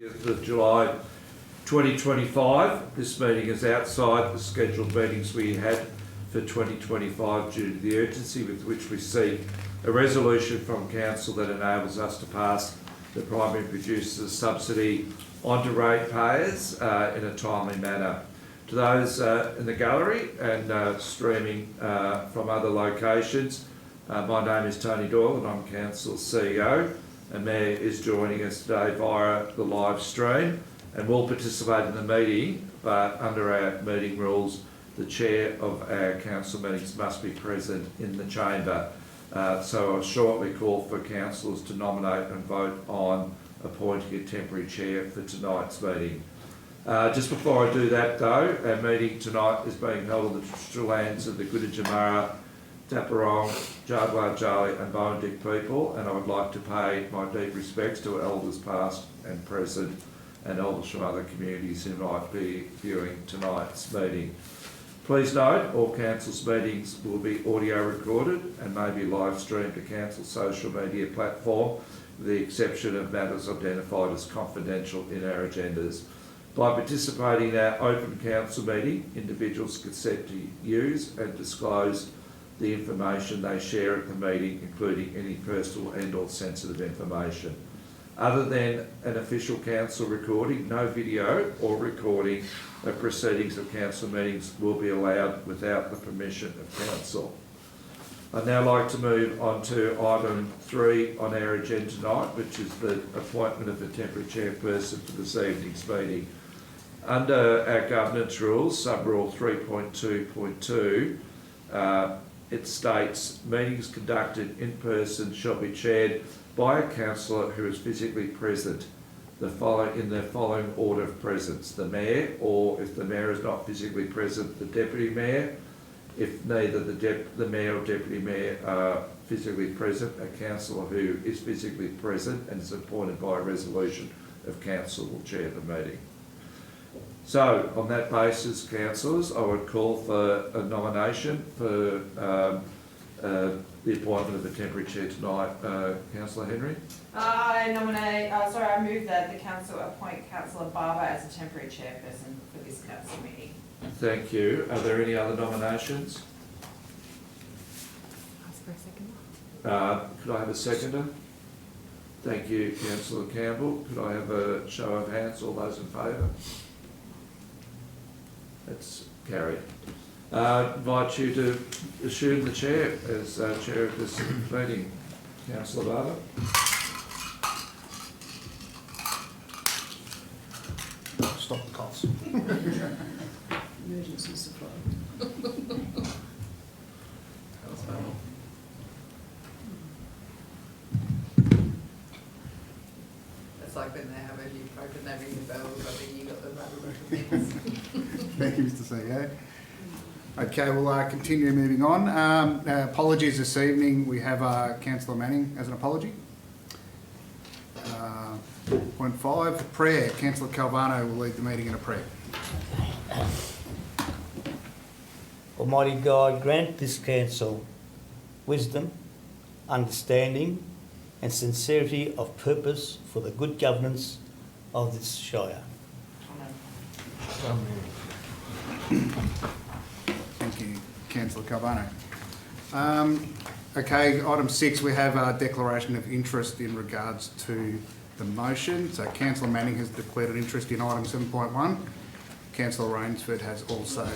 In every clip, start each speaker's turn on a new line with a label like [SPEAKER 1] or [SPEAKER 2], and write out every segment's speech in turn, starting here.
[SPEAKER 1] of July 2025. This meeting is outside the scheduled meetings we had for 2025 due to the urgency with which we seek a resolution from Council that enables us to pass the primary producer's subsidy onto ratepayers in a timely manner. To those in the gallery and streaming from other locations, my name is Tony Doyle and I'm Council's CEO. And Mayor is joining us today via the live stream and will participate in the meeting, but under our meeting rules, the chair of our council meetings must be present in the chamber. So I'll shortly call for councillors to nominate and vote on appointing a temporary chair for tonight's meeting. Just before I do that though, our meeting tonight is being held on the traditional lands of the Gudijamara, Tapperong, Jardwar, Jarley and Bowendick people, and I would like to pay my deep respects to elders past and present and elders from other communities who might be viewing tonight's meeting. Please note all council's meetings will be audio recorded and may be live streamed to council's social media platform with the exception of matters identified as confidential in our agendas. By participating in our open council meeting, individuals consent to use and disclose the information they share at the meeting, including any personal and or sensitive information. Other than an official council recording, no video or recording of proceedings of council meetings will be allowed without the permission of council. I'd now like to move on to item 3 on our agenda tonight, which is the appointment of a temporary chairperson for this evening's meeting. Under our governance rules, sub-rule 3.2.2, it states meetings conducted in person shall be chaired by a councillor who is physically present in the following order of presence: the mayor, or if the mayor is not physically present, the deputy mayor. If neither the mayor or deputy mayor are physically present, a councillor who is physically present and is appointed by a resolution of council will chair the meeting. So, on that basis, councillors, I would call for a nomination for the appointment of a temporary chair tonight. Councillor Henry?
[SPEAKER 2] I move that the council appoint Councillor Barber as a temporary chairperson for this council meeting.
[SPEAKER 1] Thank you. Are there any other nominations?
[SPEAKER 3] Ask for a second.
[SPEAKER 1] Could I have a seconder? Thank you, Councillor Campbell. Could I have a show of hands? All those in favour? That's carried. Invite you to assume the chair as chair of this meeting. Councillor Barber.
[SPEAKER 4] Stop the cops.
[SPEAKER 3] Emergency supply.
[SPEAKER 5] It's like when they have a new poke and they ring the bell, but then you got the rubber recommends.
[SPEAKER 4] Thank you, Mr. CEO. Okay, we'll continue moving on. Apologies this evening. We have Councillor Manning as an apology. Point 5, prayer. Councillor Calvano will lead the meeting in a prayer.
[SPEAKER 6] Almighty God, grant this council wisdom, understanding and sincerity of purpose for the good governance of this Shire.
[SPEAKER 4] Thank you, Councillor Calvano. Okay, item 6, we have a declaration of interest in regards to the motion. So Councillor Manning has declared an interest in item 7.1. Councillor Rainsford has also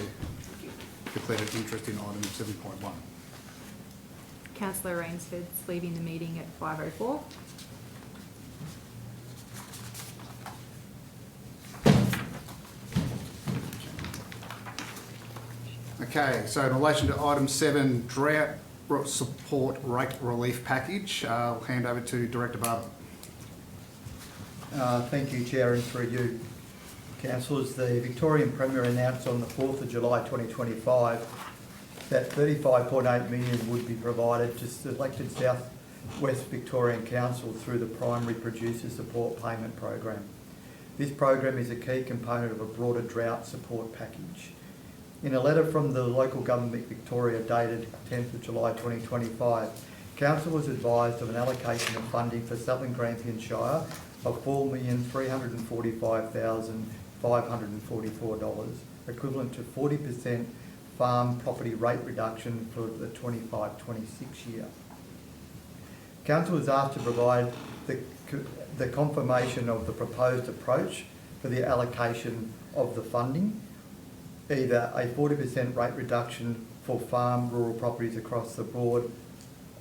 [SPEAKER 4] declared an interest in item 7.1.
[SPEAKER 3] Councillor Rainsford's leaving the meeting at 5:04.
[SPEAKER 4] Okay, so in relation to item 7, drought support rate relief package, I'll hand over to Director Barber.
[SPEAKER 7] Thank you, Chair, and through you, councillors. The Victorian Premier announced on the 4th of July 2025 that 35.8 million would be provided to selected South West Victorian Council through the Primary Producer Support Payment Program. This program is a key component of a broader drought support package. In a letter from the Local Government Victoria dated 10th of July 2025, Council was advised of an allocation of funding for Southern Grampians Shire of $4,345,544, equivalent to 40% farm property rate reduction for the 25-26 year. Council is asked to provide the confirmation of the proposed approach for the allocation of the funding, either a 40% rate reduction for farm rural properties across the board,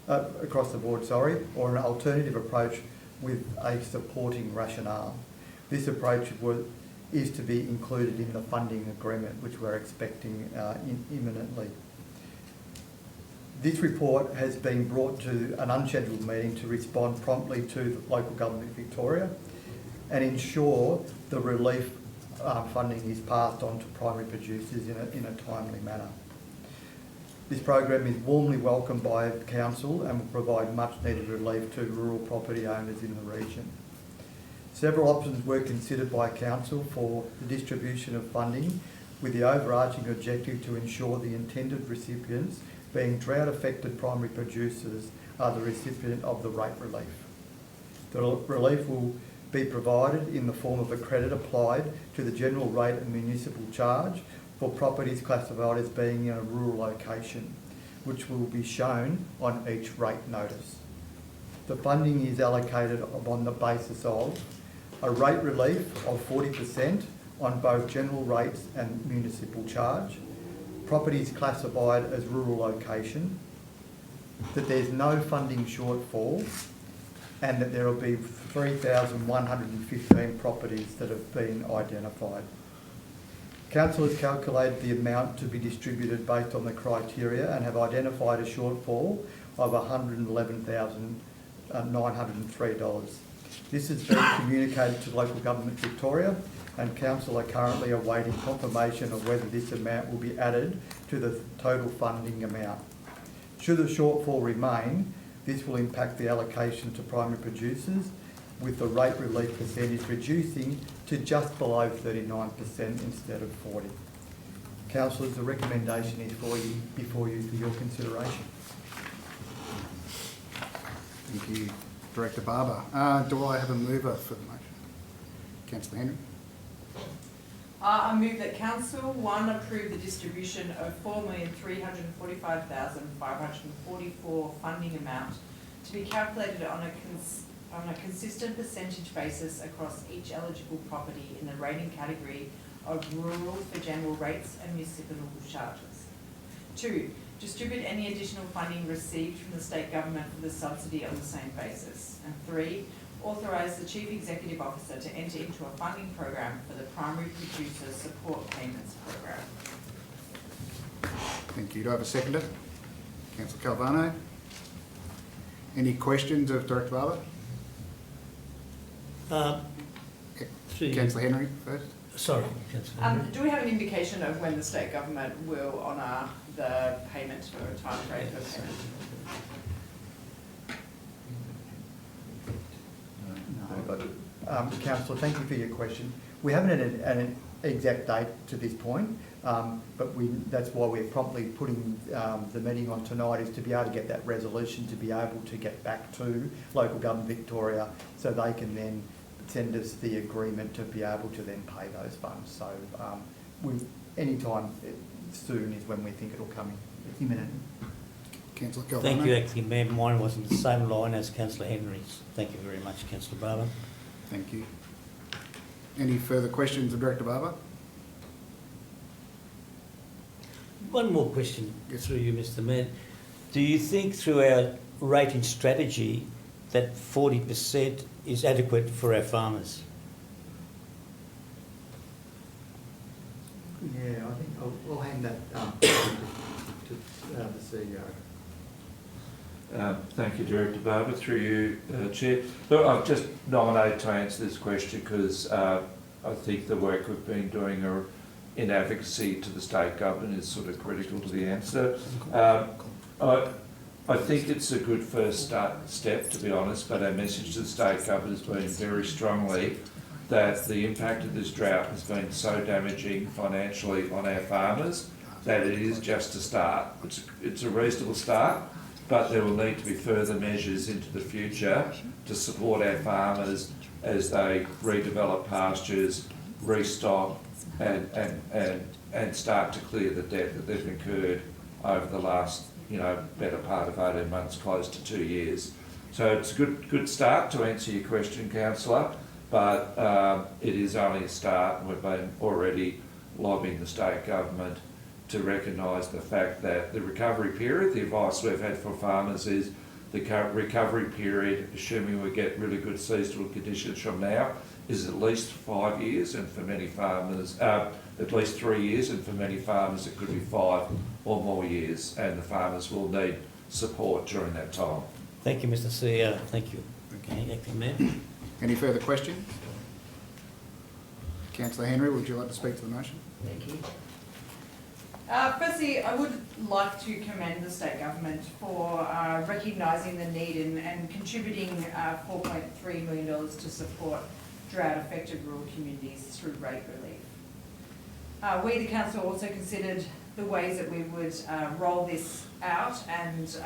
[SPEAKER 7] or an alternative approach with a supporting rationale. This approach is to be included in the funding agreement, which we're expecting imminently. This report has been brought to an unscheduled meeting to respond promptly to the Local Government Victoria and ensure the relief funding is passed on to primary producers in a timely manner. This program is warmly welcomed by Council and will provide much needed relief to rural property owners in the region. Several options were considered by Council for the distribution of funding, with the overarching objective to ensure the intended recipients, being drought-affected primary producers, are the recipient of the rate relief. The relief will be provided in the form of a credit applied to the general rate and municipal charge for properties classified as being in a rural location, which will be shown on each rate notice. The funding is allocated on the basis of a rate relief of 40% on both general rates and municipal charge, properties classified as rural location, that there's no funding shortfall, and that there will be 3,115 properties that have been identified. Council has calculated the amount to be distributed based on the criteria and have identified a shortfall of $111,903. This has been communicated to Local Government Victoria, and Council are currently awaiting confirmation of whether this amount will be added to the total funding amount. Should the shortfall remain, this will impact the allocation to primary producers, with the rate relief percentage reducing to just below 39% instead of 40%. Councillors, the recommendation is before you for your consideration.
[SPEAKER 4] Thank you, Director Barber. Do I have a mover for the motion? Councillor Henry.
[SPEAKER 2] I move that Council 1 approve the distribution of $4,345,544 funding amount to be calculated on a consistent percentage basis across each eligible property in the rating category of rural for general rates and municipal charges. 2, distribute any additional funding received from the state government for the subsidy on the same basis. And 3, authorise the Chief Executive Officer to enter into a funding program for the Primary Producer Support Payments Program.
[SPEAKER 4] Thank you. Do I have a seconder? Councillor Calvano. Any questions of Director Barber? Councillor Henry first.
[SPEAKER 6] Sorry, Councillor Henry.
[SPEAKER 2] Do we have an indication of when the state government will honour the payment or time frame for payment?
[SPEAKER 7] Councillor, thank you for your question. We haven't had an exact date to this point, but that's why we're promptly putting the meeting on tonight, is to be able to get that resolution, to be able to get back to Local Government Victoria so they can then send us the agreement to be able to then pay those funds. So any time soon is when we think it'll come in. It's imminent.
[SPEAKER 4] Councillor Calvano.
[SPEAKER 6] Thank you, Acting Mayor. Mine was in the same line as Councillor Henry's. Thank you very much, Councillor Barber.
[SPEAKER 4] Thank you. Any further questions of Director Barber?
[SPEAKER 6] One more question through you, Mr. Mayor. Do you think through our rating strategy that 40% is adequate for our farmers?
[SPEAKER 7] Yeah, I think I'll hand that to the CEO.
[SPEAKER 1] Thank you, Director Barber. Through you, Chair. Look, I've just nominated to answer this question because I think the work we've been doing in advocacy to the state government is sort of critical to the answer. I think it's a good first step, to be honest, but our message to the state government has been very strongly that the impact of this drought has been so damaging financially on our farmers that it is just a start. It's a reasonable start, but there will need to be further measures into the future to support our farmers as they redevelop pastures, restock, and start to clear the debt that they've incurred over the last, better part of 18 months, close to 2 years. So it's a good start to answer your question, councillor, but it is only a start, and we've been already lobbying the state government to recognise the fact that the recovery period, the advice we've had for farmers is the recovery period, assuming we get really good seasonal conditions from now, is at least 5 years, and for many farmers, at least 3 years, and for many farmers it could be 5 or more years, and the farmers will need support during that time.
[SPEAKER 6] Thank you, Mr. CEO. Thank you. Okay, Acting Mayor.
[SPEAKER 4] Any further questions? Councillor Henry, would you like to speak to the motion?
[SPEAKER 5] Thank you.
[SPEAKER 2] Firstly, I would like to commend the state government for recognising the need and contributing $4.3 million to support drought-affected rural communities through rate relief. We, the council, also considered the ways that we would roll this out, and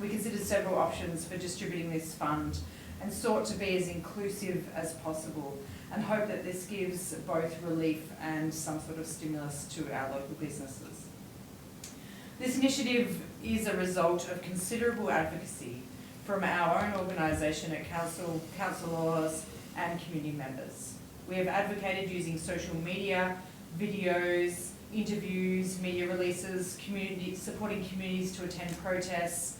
[SPEAKER 2] we considered several options for distributing this fund and sought to be as inclusive as possible, and hope that this gives both relief and some sort of stimulus to our local businesses. This initiative is a result of considerable advocacy from our own organisation at council, councillors and community members. We have advocated using social media, videos, interviews, media releases, supporting communities to attend protests,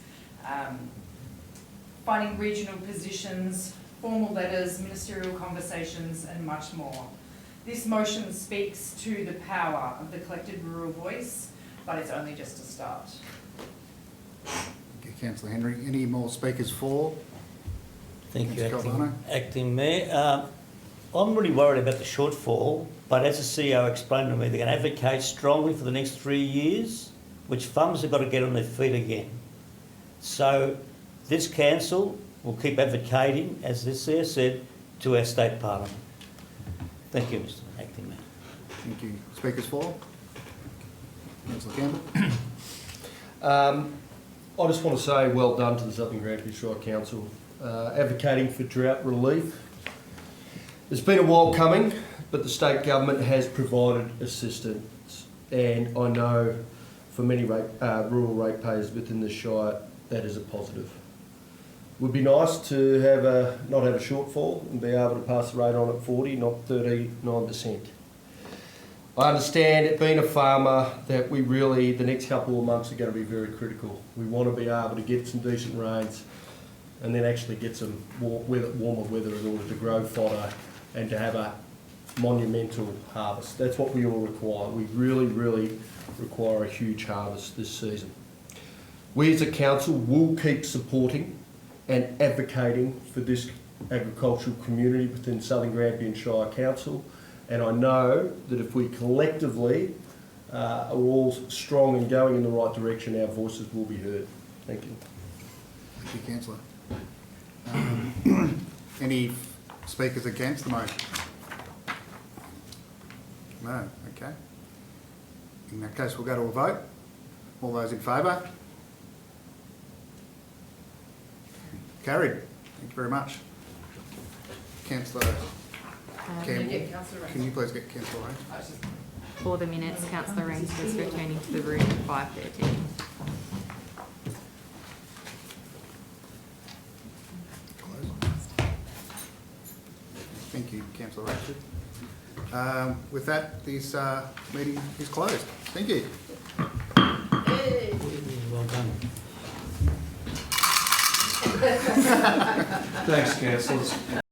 [SPEAKER 2] finding regional positions, formal letters, ministerial conversations, and much more. This motion speaks to the power of the collected rural voice, but it's only just a start.
[SPEAKER 4] Okay, Councillor Henry. Any more speakers for?
[SPEAKER 6] Thank you,
[SPEAKER 4] Councillor Caldano.
[SPEAKER 6] Acting Mayor. I'm really worried about the shortfall, but as the CEO explained to me, they're going to advocate strongly for the next 3 years, which farmers have got to get on their feet again. So this council will keep advocating, as the CEO said, to our state parliament. Thank you, Mr. Acting Mayor.
[SPEAKER 4] Thank you. Speakers for? Councillor Campbell.
[SPEAKER 8] I just want to say well done to the Southern Grampians Shire Council, advocating for drought relief. It's been a while coming, but the state government has provided assistance, and I know for many rural ratepayers within the Shire that is a positive. It would be nice to have not have a shortfall and be able to pass the rate on at 40, not 39%. I understand, it being a farmer, that we really, the next couple of months are going to be very critical. We want to be able to get some decent rains and then actually get some warmer weather in order to grow fodder and to have a monumental harvest. That's what we all require. We really, really require a huge harvest this season. We as a council will keep supporting and advocating for this agricultural community within Southern Grampians Shire Council, and I know that if we collectively are all strong and going in the right direction, our voices will be heard. Thank you.
[SPEAKER 4] Thank you, Councillor. Any speakers against the motion? No. Okay. In that case, we'll go to a vote. All those in favour? Carried. Thank you very much. Councillor Campbell, can you please get Councillor Rains?
[SPEAKER 3] For the minutes, Councillor Rainsford's returning to the room at 5:13.
[SPEAKER 4] Thank you, Councillor Rainsford. With that, this meeting is closed. Thank you.
[SPEAKER 6] Well done.
[SPEAKER 1] Thanks, councillors.